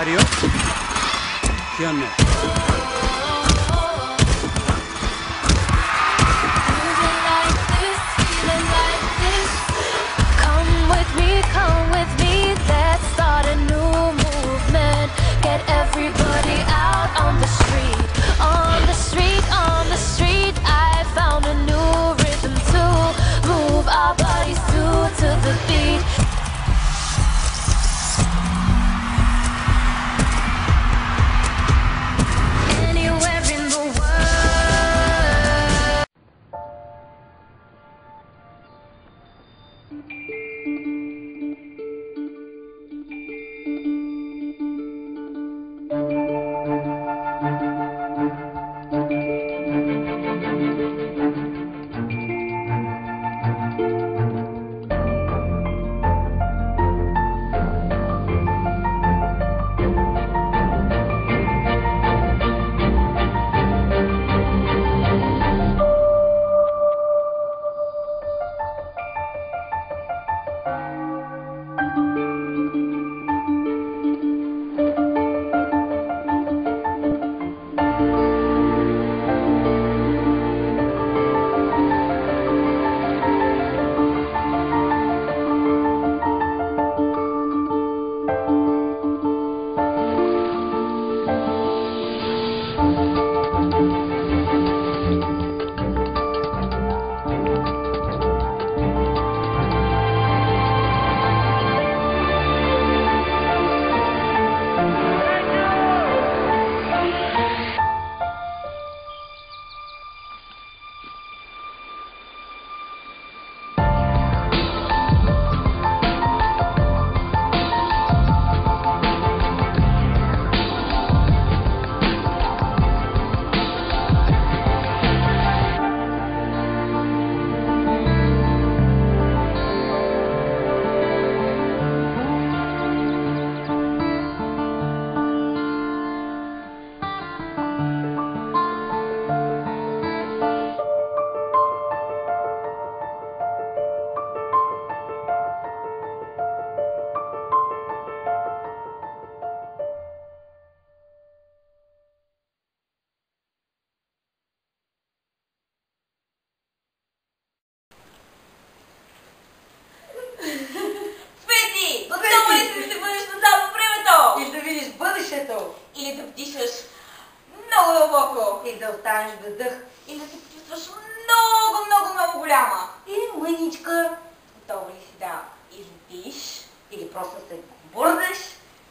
Mario Giannetti. Come with me, let's start a new movement. Get everybody out on the street, on the street, on the street. I found a new rhythm to move our bodies to the beat. Anywhere in the world. Или да вдишаш много дълбоко, или да останеш без дъх, или да се почувстваш много, много, много голяма. Или мъничка. Готова ли си да излетиш? Или просто да се побързеш?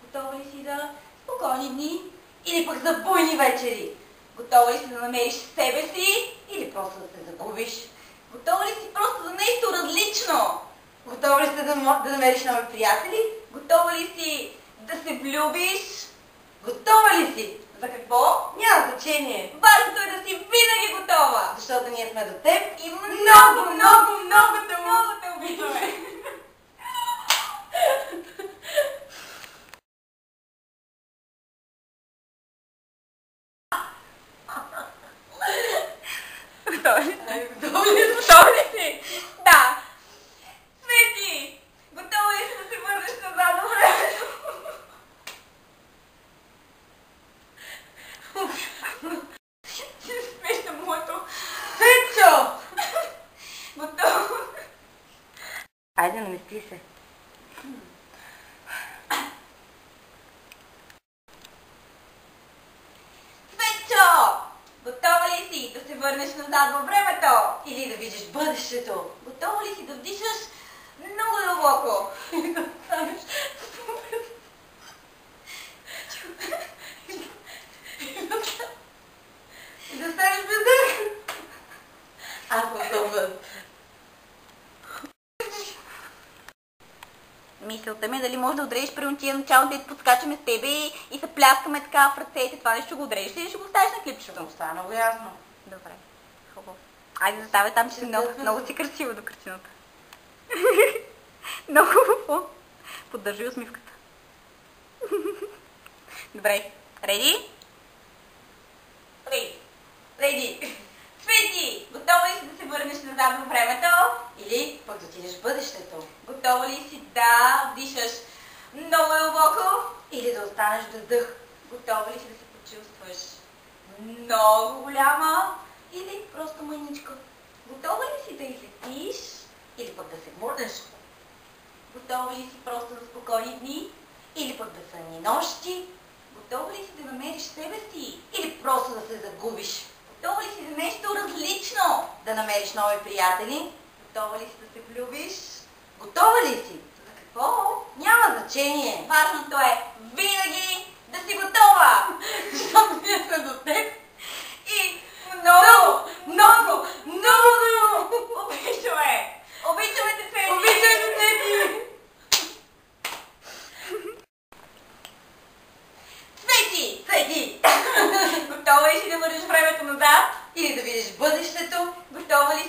Готова ли си да спокойни дни? Или пък за буйни вечери? Готова ли си да намериш себе си? Или просто да се загубиш? Готова ли си просто за нещо различно? Готова ли си да намериш нови приятели? Готова ли си да се влюбиш? Готова ли си? За какво? Няма значение. Важното е да си винаги готова. Защото ние сме до теб и много, много, много те обичаме. Готова ли си? Да. Свети, готова ли си да се върнеш назад във времето? Смешно моето. Петчо! Готово. Айде, намести се. Петчо! Готова ли си да се върнеш назад във времето? Или да видиш бъдещето? Готова ли си да вдишаш много дълбоко? Или да останеш и да станеш без дъх? Аз съм добър. Мисълта ми е дали може да удрежиш при тия начално, да подскачаме с тебе и се пляскаме така в ръцете. Това нещо го удрежиш или ще го оставиш на клипчето? Ще го оставя много ясно. Добре. Хубаво. Айде заставай там, че си много си красиво до картината. Много хубаво. Поддържи усмивката. Добре. Реди? Реди. Свети, готова ли си да се върнеш назад във времето? Или пък да отидеш в бъдещето? Готова ли си да дишаш много дълбоко? или да останеш без дъх? Готова ли си да се почувстваш много голяма или просто мъничка? Готова ли си да излетиш или пък да се мурнеш? Готова ли си просто за спокойни дни или пък да съни нощи? Готова ли си да намериш себе си или просто да се загубиш? Готова ли си за нещо различно? Да намериш нови приятели? Готова ли си да се влюбиш? Готова ли си? За какво? Няма значение. Важното е винаги да си готова. Защото ние сме до теб и много обичаме. Обичаме те, Цвети. Обичаме те, Цвети. Цвети! Готова ли си да върнеш времето назад или да видиш бъдещето? Готова ли